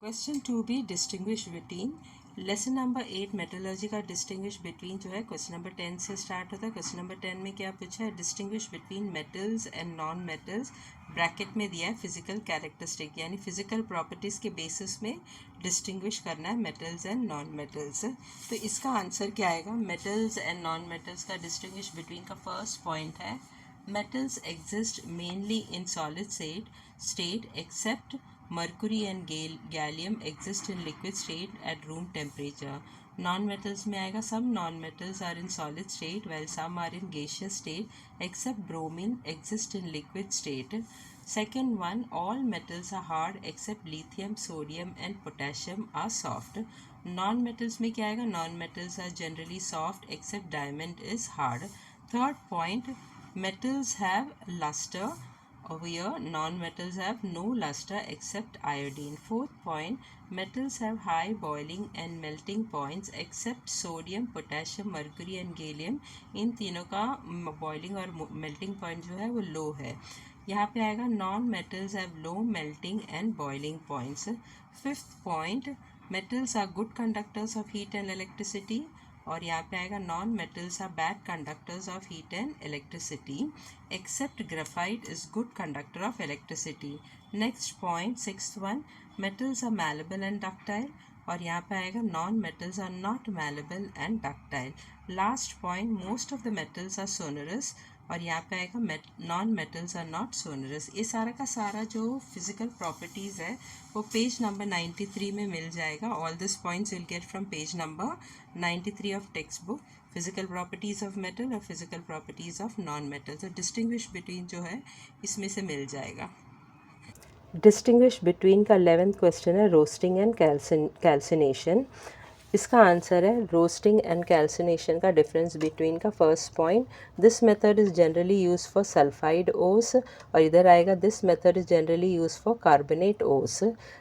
Question 2b distinguish between lesson number 8 metallurgy का distinguish between जो है क्वेश्चन नंबर 10 से स्टार्ट होता है। क्वेश्चन नंबर 10 में क्या पूछा है? Distinguish between metals and non metals, bracket में दिया है फिजिकल कैरेक्टरिस्टिक, यानी फिजिकल प्रॉपर्टीज़ के बेसिस में डिस्टिंग्विश करना है मेटल्स एंड नॉन मेटल्स। तो इसका आंसर क्या आएगा? मेटल्स एंड नॉन मेटल्स का डिस्टिंग्विश बिटवीन का फर्स्ट पॉइंट है metals exist mainly in solid state except mercury and gallium exist in liquid state at room temperature. Non-metals में आएगा some non-metals are in solid state while some are in gaseous state except bromine exist in liquid state. Second one, all metals are hard except lithium, sodium and potassium are soft. Non-metals में क्या आएगा? Non-metals are generally soft except diamond is hard. Third point, metals have luster, where non-metals have no luster except iodine. Fourth point, metals have high boiling and melting points except sodium, potassium, mercury and gallium. इन तीनों का boiling और melting point जो है वो low है। यहाँ पे आएगा non metals have low melting and boiling points. Fifth point, metals are good conductors of heat and electricity. और यहाँ पे आएगा non metals are bad conductors of heat and electricity except graphite is good conductor of electricity. Next point, sixth one, metals are malleable and ductile. और यहाँ पे आएगा non metals are not malleable and ductile. Last point, most of the metals are sonorous. और यहाँ पे आएगा non metals are not sonorous. ये सारा का सारा जो फिजिकल प्रॉपर्टीज़ है वो पेज नंबर 93 में मिल जाएगा. All this points will get from page number 93 of textbook. Physical properties of metal और physical properties of non metal. तो डिस्टिंग्विश बिटवीन जो है इसमें से मिल जाएगा. डिस्टिंग्विश बिटवीन का 11th क्वेश्चन है रोस्टिंग एंड कैल्सिनेशन. इसका आंसर है रोस्टिंग एंड कैल्सिनेशन का डिफरेंस बिटवीन का first point, this method is generally use for sulphide ores. और इधर आएगा this method is generally use for carbonate ores.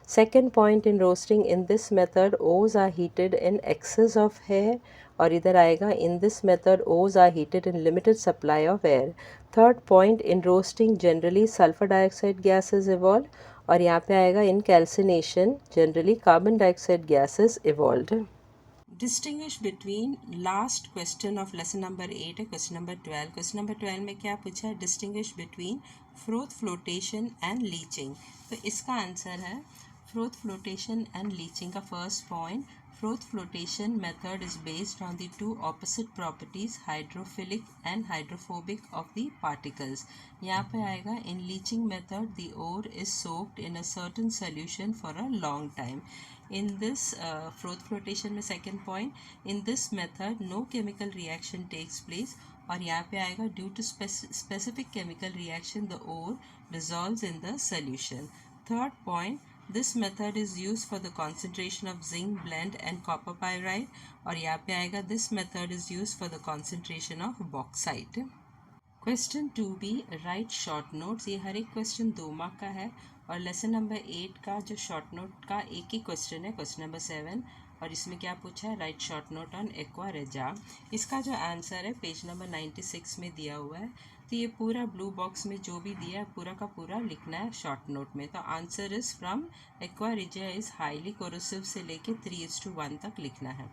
Second point, in roasting in this method ores are heated in excess of air. और इधर आएगा in this method ores are heated in limited supply of air. Third point, in roasting generally sulphur dioxide gases evolve. और यहाँ पे आएगा in calcination generally carbon dioxide gases evolve. Distinguish between last question of lesson number 8 है question number 12. Question number 12 में क्या पूछा है? Distinguish between froth flotation and leaching. तो इसका आंसर है फ्रोथ फ्लोटेशन एंड लीचिंग का first point, froth flotation method is based on the two opposite properties hydrophilic and hydrophobic of the particles. यहाँ पे आएगा in leaching method the ore is soaked in a certain solution for a long time. In this froth flotation में second point, in this method no chemical reaction takes place. और यहाँ पे आएगा due to specific chemical reaction the ore dissolves in the solution. Third point, this method is used for the concentration of zinc blende and copper pyrite. और यहाँ पे आएगा this method is used for the concentration of bauxite. Question 2b, right short notes. ये हर एक question 2 mark का है. और lesson number 8 का जो शॉर्ट नोट का एक ही क्वेश्चन है क्वेश्चन नंबर 7. और इसमें क्या पूछा है? Right short note on aqua रेजा. इसका जो आंसर है पेज नंबर 96 में दिया हुआ है. तो ये पूरा ब्लू बॉक्स में जो भी दिया है पूरा का पूरा लिखना है शॉर्ट नोट में. तो answer is from aqua regia is highly corrosive से लेके 3:1 तक लिखना है.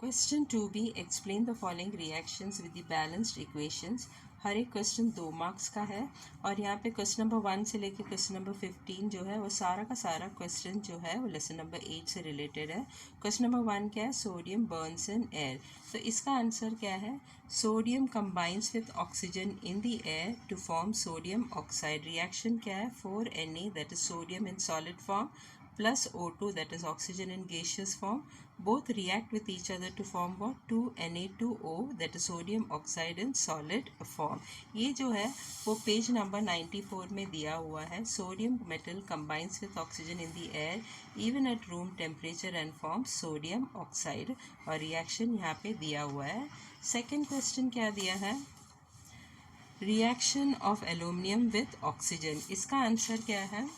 Question 2b, explain the following reactions with the balanced equations. हर एक क्वेश्चन 2 मार्क्स का है. और यहाँ पे क्वेश्चन नंबर 1 से लेकर क्वेश्चन नंबर 15 जो है वो सारा का सारा क्वेश्चन जो है वो लेसन नंबर 8 से रिलेटेड है. क्वेश्चन नंबर 1 क्या है? Sodium burns in air. तो इसका आंसर क्या है? Sodium combines with oxygen in the air to form sodium oxide. Reaction क्या है? 4Na that is sodium in solid form plus O2 that is oxygen in gaseous form, both react with each other to form what? 2Na2O that is sodium oxide in solid form. ये जो है वो page number 94 में दिया हुआ है. Sodium metal combines with oxygen in the air even at room temperature and forms sodium oxide. और reaction यहाँ पे दिया हुआ है. सेकेंड क्वेश्चन क्या दिया है? Reaction of aluminium with oxygen. इसका आंसर क्या है?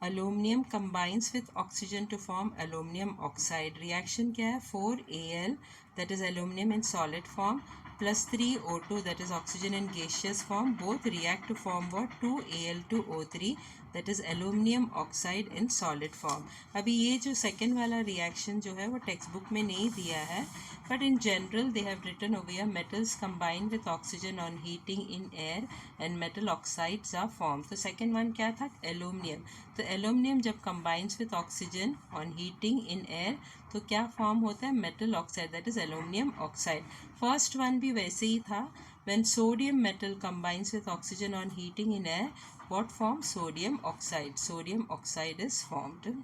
Aluminum combines with oxygen to form aluminum oxide. Reaction क्या है? 4Al that is aluminum in solid form plus 3 O2 that is oxygen in gaseous form, both react to form what? 2Al2O3 that is aluminium oxide in solid form. अभी ये जो second वाला reaction जो है वो textbook में नहीं दिया है, but in general they have written over here metals combine with oxygen on heating in air and metal oxides are formed. तो second one क्या था? Aluminium. तो aluminium जब combines with oxygen on heating in air तो क्या form होता है? Metal oxide that is aluminium oxide. First one भी वैसे ही था. When sodium metal combines with oxygen on heating in air what form? Sodium oxide. Sodium oxide is formed.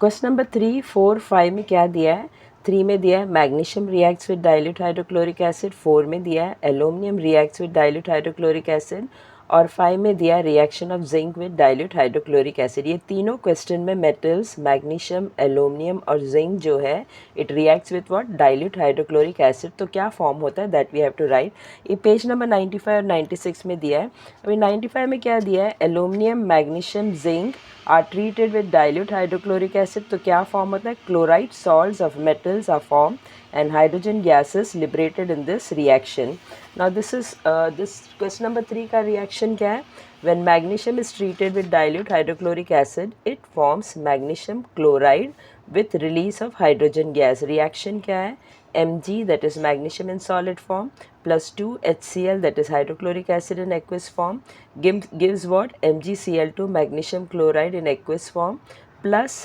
Question number 3, 4, 5 में क्या दिया है? 3 में दिया है magnesium reacts with dilute hydrochloric acid, 4 में दिया है aluminium reacts with dilute hydrochloric acid और 5 में दिया है reaction of zinc with dilute hydrochloric acid. ये तीनों क्वेश्चन में मेटल्स मैग्नीशियम, एल्यूमिनियम और जिंक जो है it reacts with what? Dilute hydrochloric acid. तो क्या फॉर्म होता है that we have to write. ये पेज नंबर 95 और 96 में दिया है. अभी 95 में क्या दिया है? Aluminium, magnesium, zinc are treated with dilute hydrochloric acid. तो क्या फॉर्म होता है? Chloride salts of metals are formed and hydrogen gases liberated in this reaction. Now this is this question number 3 का reaction क्या है? When magnesium is treated with dilute hydrochloric acid, it forms magnesium chloride with release of hydrogen gas. Reaction क्या है? Mg that is magnesium in solid form plus 2 HCl that is hydrochloric acid in aqueous form gives what? MgCl2 magnesium chloride in aqueous form plus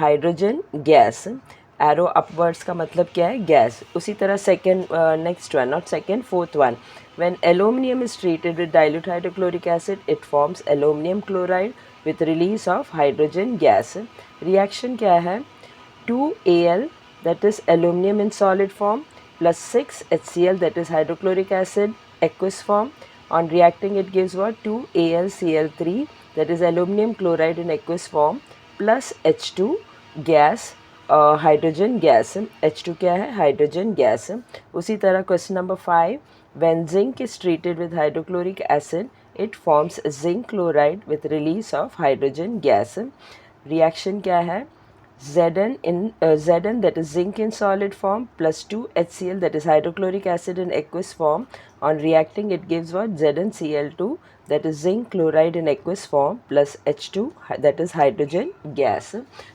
hydrogen gas. Arrow upwards का मतलब क्या है? Gas. उसी तरह second next one, not second, fourth one. When aluminium is treated with dilute hydrochloric acid it forms aluminium chloride with release of hydrogen gas. Reaction क्या है? 2Al that is aluminum in solid form plus 6 HCl that is hydrochloric acid aqueous form. On reacting it gives what? 2AlCl3 that is aluminum chloride in aqueous form plus H2 gas, hydrogen gas. H2 क्या है? Hydrogen gas. उसी तरह question number 5, when zinc is treated with hydrochloric acid it forms zinc chloride with release of hydrogen gas. Reaction क्या है? Zn that is zinc in solid form plus 2 HCl that is hydrochloric acid in aqueous form. On reacting it gives what? ZnCl2 that is zinc chloride in aqueous form plus H2 that is hydrogen gas.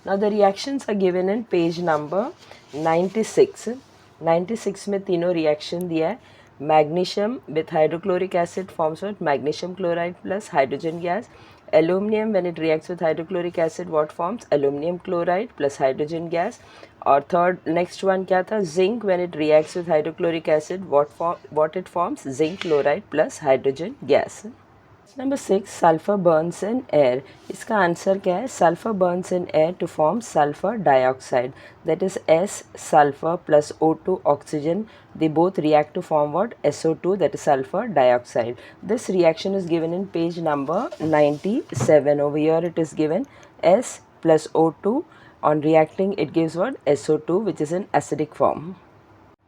Now the reactions are given in page number 96. 96 में तीनों reaction दिया है. Magnesium with hydrochloric acid forms what? Magnesium chloride plus hydrogen gas. Aluminum when it reacts with hydrochloric acid what forms? Aluminum chloride plus hydrogen gas. और third next one क्या था? Zinc when it reacts with hydrochloric acid what it forms? Zinc chloride plus hydrogen gas. Number 6, sulphur burns in air. इसका answer क्या है? Sulphur burns in air to form sulphur dioxide that is S sulfur plus O2 oxygen. They both react to form what? SO2 that is sulfur dioxide. This reaction is given in page number 97. Over here it is given S plus O2. On reacting it gives what? SO2 which is in acidic form.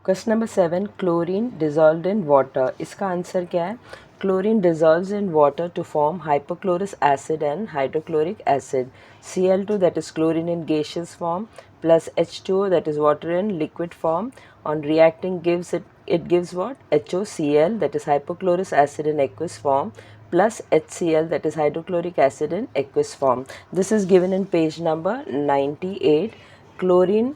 Question number 7, chlorine dissolved in water. इसका answer क्या है? Chlorine dissolves in water to form hypochlorous acid and hydrochloric acid. Cl2 that is chlorine in gaseous form plus H2O that is water in liquid form. On reacting it gives what? HOCl that is hypochlorous acid in aqueous form plus HCl that is hydrochloric acid in aqueous form. This is given in page number 98. Chlorine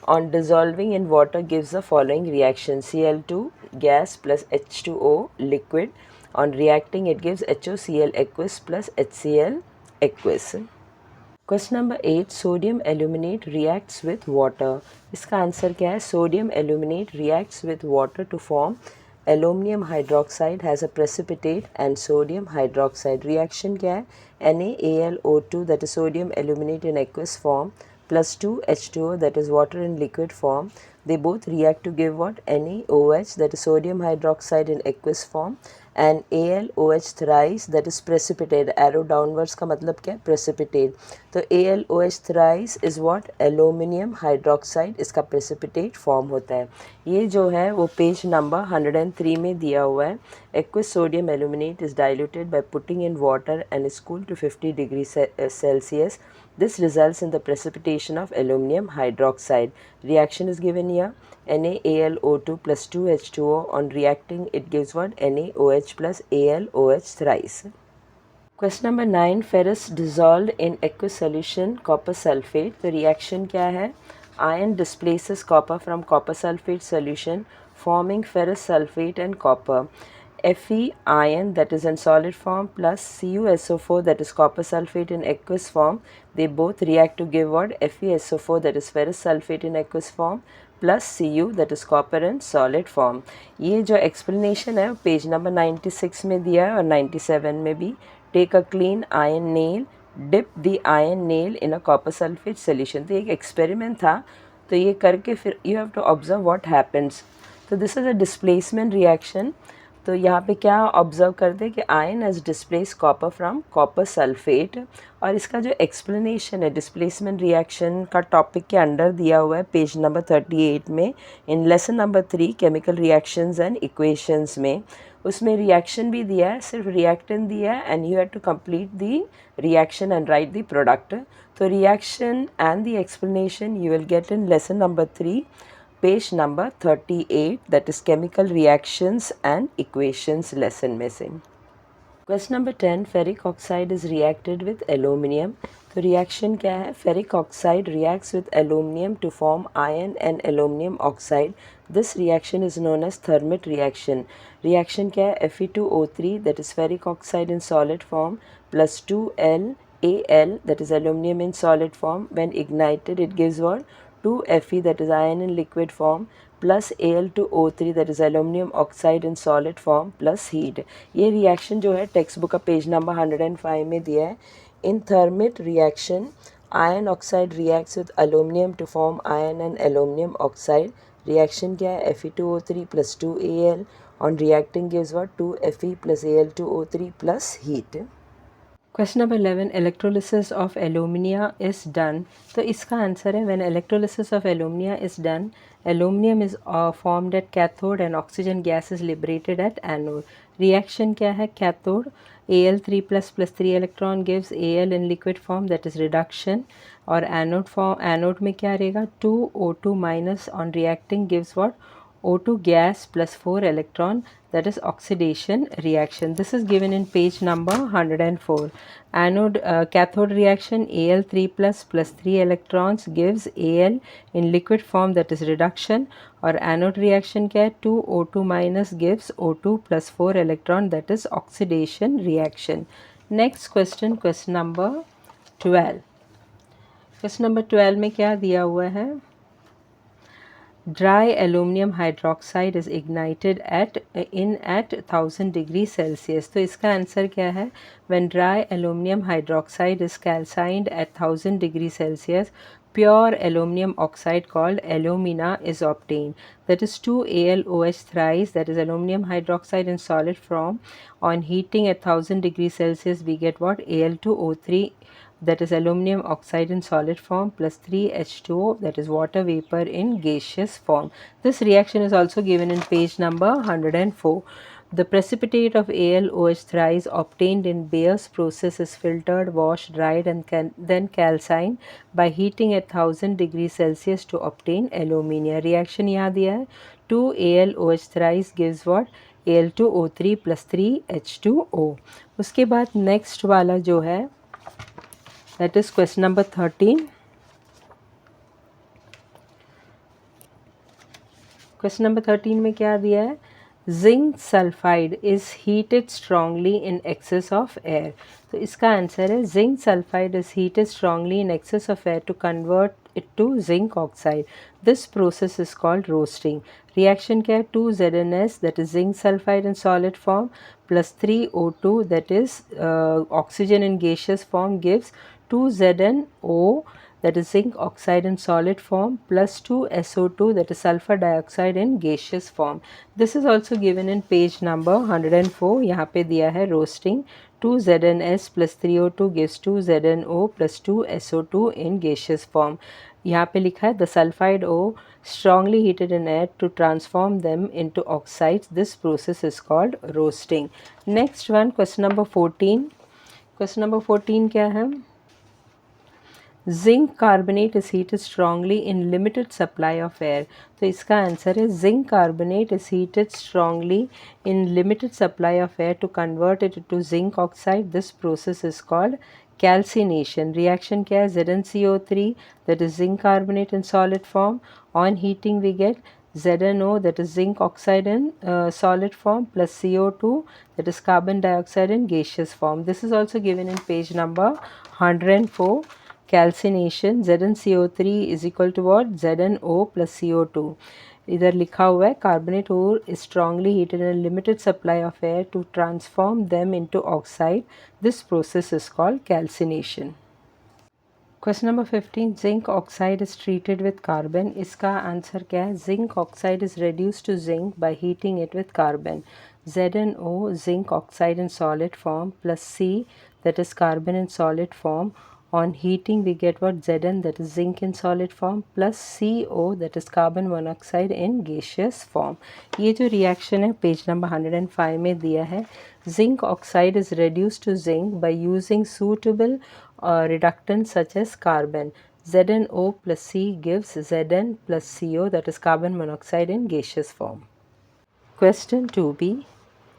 on dissolving in water gives the following reaction: Cl2 gas plus H2O liquid. On reacting it gives HOCl aqueous plus HCl aqueous. Question number 8, sodium aluminate reacts with water. इसका answer क्या है? Sodium aluminate reacts with water to form aluminum hydroxide has a precipitate and sodium hydroxide. Reaction क्या है? NaAlO2 that is sodium aluminate in aqueous form plus 2 H2O that is water in liquid form. They both react to give what? NaOH that is sodium hydroxide in aqueous form and AlOH thrice that is precipitate. Arrow downwards का मतलब क्या है? Precipitate. तो AlOH thrice is what? Aluminium hydroxide. इसका precipitate form होता है. ये जो है वो पेज नंबर 103 में दिया हुआ है. Aqueous sodium aluminate is diluted by putting in water and is cooled to 50 degrees Celsius. This results in the precipitation of aluminum hydroxide. Reaction is given here. NaAlO2 plus 2H2O. On reacting, it gives what? NaOH plus AlOH thrice. Question number 9, ferrous dissolved in aqueous solution copper sulfate. The reaction क्या है? Iron displaces copper from copper sulfate solution, forming ferrous sulfate and copper. Fe iron, that is in solid form, plus CuSO4, that is copper sulfate in aqueous form, they both react to give what? FeSO4, that is ferrous sulfate in aqueous form, plus Cu, that is copper in solid form. ये जो explanation है page number 96 में दिया है और 97 में भी. Take a clean iron nail, dip the iron nail in a copper sulfate solution. तो एक experiment था, तो ये करके फिर you have to observe what happens. तो this is a displacement reaction. तो यहाँ पे क्या ऑब्जर्व करते हैं कि iron as displace copper from copper sulphate. और इसका जो एक्सप्लेनेशन है डिस्प्लेसमेंट रिएक्शन का टॉपिक के अंडर दिया हुआ है पेज नंबर 38 में in lesson number 3 chemical reactions and equations में. उसमें रिएक्शन भी दिया है, सिर्फ रिएक्टेंट दिया है and you have to complete the reaction and write the product. तो reaction and the explanation you will get in lesson number 3 page number 38, that is chemical reactions and equations lesson में से. Question number 10, ferric oxide is reacted with aluminium. तो reaction क्या है? Ferric oxide reacts with aluminium to form iron and aluminium oxide. This reaction is known as Thermit reaction. Reaction क्या है? Fe2O3, that is ferric oxide in solid form, plus 2Al, that is aluminium in solid form. When ignited, it gives what? 2Fe, that is iron in liquid form, plus Al2O3, that is aluminum oxide in solid form, plus heat. ये reaction जो है text book का page number 105 में दिया है. In thermite reaction iron oxide reacts with aluminium to form iron and aluminium oxide. Reaction क्या है? Fe2O3 plus 2Al. On reacting gives what? 2Fe plus Al2O3 plus heat. Question number 11, electrolysis of alumina is done. तो इसका answer है when electrolysis of alumina is done, aluminium is formed at cathode and oxygen gas is liberated at anode. Reaction क्या है? Cathode Al3 plus 3 electron gives Al in liquid form, that is reduction. और anode में क्या रहेगा? 2O2 minus on reacting gives what? O2 gas plus 4 electron, that is oxidation reaction. This is given in page number 104. Cathode reaction Al3 plus 3 electrons gives Al in liquid form, that is reduction. और anode reaction क्या है? 2O2 minus gives O2 plus 4 electron, that is oxidation reaction. Next question, question number 12. Question number 12 में क्या दिया हुआ है? Dry aluminum hydroxide is ignited at 1000 degrees Celsius. तो इसका आंसर क्या है? When dry aluminum hydroxide is calcined at 1000 degrees Celsius, pure aluminum oxide called alumina is obtained. That is 2AlOH thrice, that is aluminum hydroxide in solid form. On heating at 1000 degrees Celsius, we get what? Al2O3, that is aluminum oxide in solid form, plus 3H2O, that is water vapor in gaseous form. This reaction is also given in page number 104. The precipitate of AlOH thrice obtained in Bayer's process is filtered, washed, dried and then calcined by heating at 1000 degrees Celsius to obtain alumina. Reaction यहाँ दिया है. 2AlOH thrice gives what? Al2O3 plus 3H2O. उसके बाद next वाला जो है, that is question number 13. Question number 13 में क्या दिया है? Zinc sulfide is heated strongly in excess of air. तो इसका आंसर है zinc sulfide is heated strongly in excess of air to convert it to zinc oxide. This process is called roasting. Reaction क्या है? 2ZnS, that is zinc sulfide in solid form, plus 3O2, that is oxygen in gaseous form, gives 2ZnO, that is zinc oxide in solid form, plus 2SO2, that is sulfur dioxide in gaseous form. This is also given in page number 104. यहाँ पे दिया है roasting. 2ZnS plus 3O2 gives 2ZnO plus 2SO2 in gaseous form. यहाँ पे लिखा है the sulfide O strongly heated in air to transform them into oxides. This process is called roasting. Next one, question number 14. Question number 14 क्या है? Zinc carbonate is heated strongly in limited supply of air. तो इसका answer है zinc carbonate is heated strongly in limited supply of air to convert it to zinc oxide. This process is called calcination. Reaction क्या है? ZnCO3, that is zinc carbonate in solid form. On heating we get ZnO, that is zinc oxide in solid form, plus CO2, that is carbon dioxide in gaseous form. This is also given in page number 104. Calcination, ZnCO3 is equal to what? ZnO plus CO2. इधर लिखा हुआ है carbonate ore is strongly heated in a limited supply of air to transform them into oxide. This process is called calcination. Question number 15. Zinc oxide is treated with carbon. इसका answer क्या है? Zinc oxide is reduced to zinc by heating it with carbon. ZnO, zinc oxide in solid form, plus C, that is carbon in solid form. On heating we get what? Zn, that is zinc in solid form, plus CO, that is carbon monoxide in gaseous form. ये जो reaction है page number 105 में दिया है. Zinc oxide is reduced to zinc by using suitable reductants such as carbon. ZnO plus C gives Zn plus CO, that is carbon monoxide in gaseous form. Question 2b.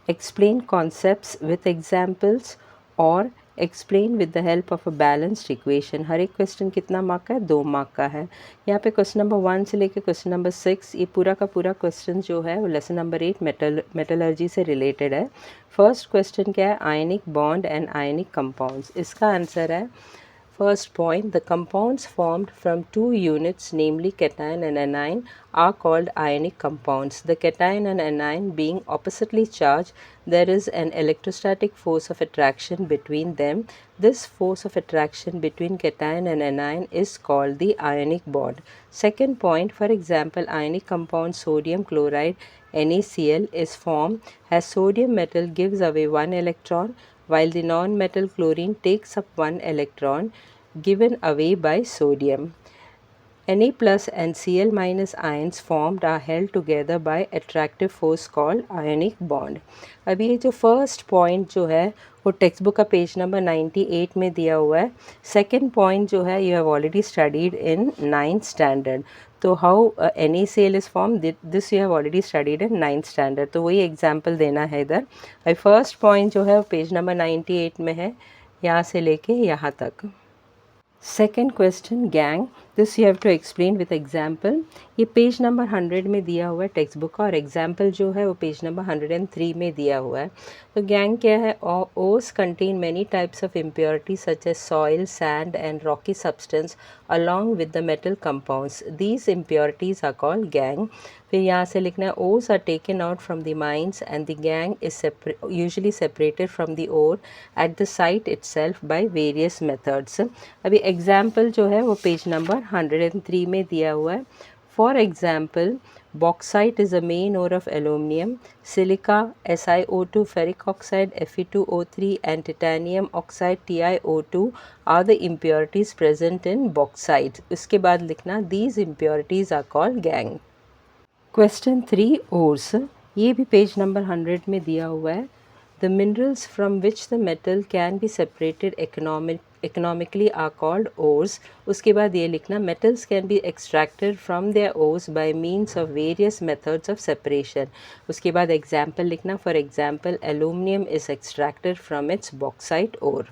Explain concepts with examples और explain with the help of a balanced equation. हर एक question कितना mark का है? 2 mark का है. यहाँ पे क्वेश्चन नंबर 1 से लेकर क्वेश्चन नंबर 6 ये पूरा का पूरा क्वेश्चन जो है वो लेसन नंबर 8 मेटलर्जी से रिलेटेड है. फर्स्ट क्वेश्चन क्या है? Ionic bond and ionic compounds. इसका आंसर है first point, the compounds formed from two units, namely cation and anion, are called ionic compounds. The cation and anion being oppositely charged, there is an electrostatic force of attraction between them. This force of attraction between cation and anion is called the ionic bond. Second point, for example, ionic compound sodium chloride NaCl is formed as sodium metal gives away one electron, while the non-metal chlorine takes up one electron given away by sodium. Na plus and Cl minus ions formed are held together by attractive force called ionic bond. अभी ये जो first point जो है वो text book का page number 98 में दिया हुआ है. सेकेंड पॉइंट जो है you have already studied in 9th standard. तो how NaCl is form, this you have already studied in 9th standard. तो वही एग्जाम्पल देना है इधर. अभी फर्स्ट पॉइंट जो है वो पेज नंबर 98 में है, यहाँ से लेके यहाँ तक. Second question gangue, this you have to explain with example. ये पेज नंबर 100 में दिया हुआ है टेक्स्ट बुक का और एग्जाम्पल जो है वो पेज नंबर 103 में दिया हुआ है. तो गैंग क्या है? Ores contain many types of impurity such as soil, sand and rocky substance along with the metal compounds. These impurities are called gangue. फिर यहाँ से लिखना है ores are taken out from the mines and the gangue is usually separated from the ore at the site itself by various methods. अभी example जो है वो page number 103 में दिया हुआ है. For example, bauxite is a main ore of aluminum, silica SiO2, ferric oxide Fe2O3 and titanium oxide TiO2 are the impurities present in bauxite. उसके बाद लिखना these impurities are called gangue. Question 3 ores. ये भी page number 100 में दिया हुआ है. The minerals from which the metal can be separated economically are called ores. उसके बाद ये लिखना metals can be extracted from their ores by means of various methods of separation. उसके बाद example लिखना. For example, aluminium is extracted from its bauxite ore.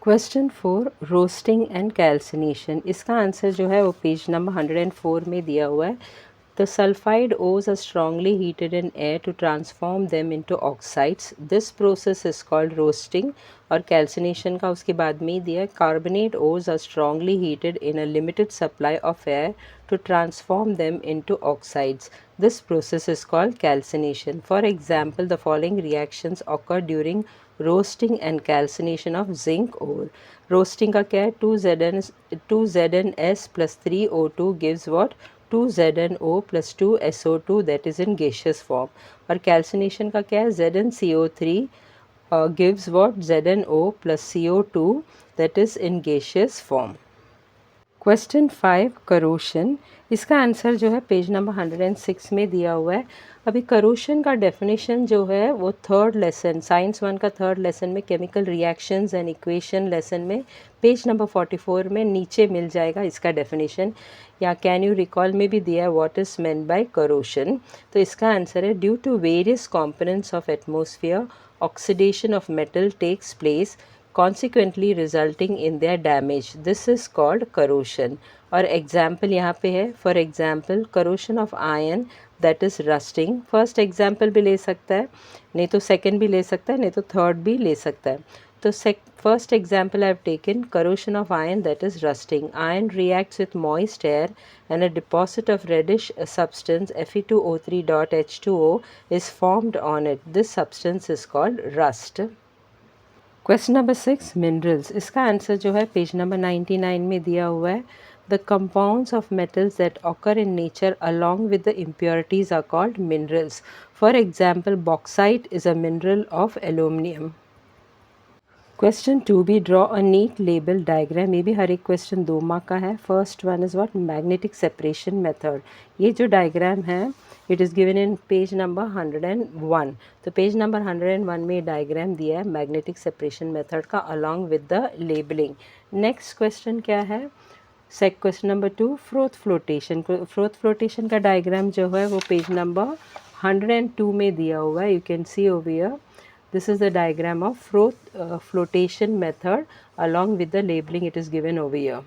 Question 4 roasting and calcination. इसका answer जो है वो पेज नंबर 104 में दिया हुआ है. The sulfide ores are strongly heated in air to transform them into oxides. This process is called roasting. और calcination का उसके बाद में दिया है. Carbonate ores are strongly heated in a limited supply of air to transform them into oxides. This process is called calcination. For example, the following reactions occur during roasting and calcination of zinc ore. Roasting का क्या है? 2ZnS plus 3O2 gives what? 2ZnO plus 2SO2, that is in gaseous form. और calcination का क्या है? ZnCO3 gives what? ZnO plus CO2, that is in gaseous form. Question 5 corrosion, इसका answer जो है पेज नंबर 106 में दिया हुआ है। अभी करोशन का डेफिनेशन जो है वो थर्ड लेसन, साइंस 1 का थर्ड लेसन में chemical reactions and equation lesson में पेज नंबर 44 में नीचे मिल जाएगा इसका डेफिनेशन, या कैन यू रिकॉल में भी दिया है what is meant by corrosion. तो इसका आंसर है due to various components of atmosphere oxidation of metal takes place consequently resulting in their damage. This is called corrosion. और एग्जाम्पल यहाँ पे है, for example corrosion of iron that is rusting. First example भी ले सकता है, नहीं तो सेकेंड भी ले सकता है, नहीं तो थर्ड भी ले सकता है। तो first example I have taken corrosion of iron that is rusting. Iron reacts with moist air and a deposit of reddish substance Fe2O3.H2O is formed on it. This substance is called rust. Question number 6 minerals, इसका answer जो है page number 99 में दिया हुआ है। The compounds of metals that occur in nature along with the impurities are called minerals. For example bauxite is a mineral of aluminium. Question 2 भी draw a neat label diagram, ये भी हर एक question 2 mark का है। First one is what, magnetic separation method. ये जो diagram है it is given in page number 101। तो पेज नंबर 101 में डायग्राम दिया है मैग्नेटिक सेपरेशन मेथड का along with the labelling. Next question क्या है, question number 2 froth flotation. Froth flotation का डायग्राम जो है वो पेज नंबर 102 में दिया हुआ है। You can see over here, this is the diagram of flotation method along with the labeling it is given over here.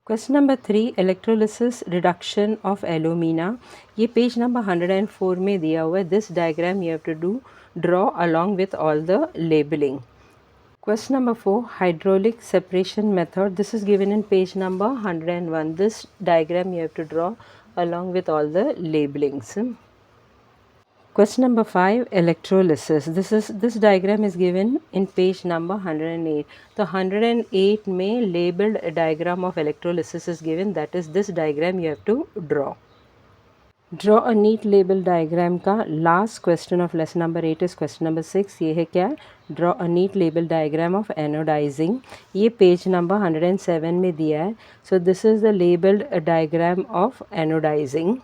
Question number 3 electrolysis reduction of alumina, ये page number 104 में दिया हुआ है। This diagram you have to draw along with all the labeling. Question number 4 hydraulic separation method, this is given in page number 101. This diagram you have to draw along with all the labelings. Question number 5 electrolysis, this diagram is given in page number 108. तो 108 में labeled diagram of electrolysis is given, that is this diagram you have to draw a neat label diagram का last question of lesson number 8 is question number 6। ये है क्या, draw a neat label diagram of anodizing, ये page number 107 में दिया है। So this is the labeled diagram of anodizing।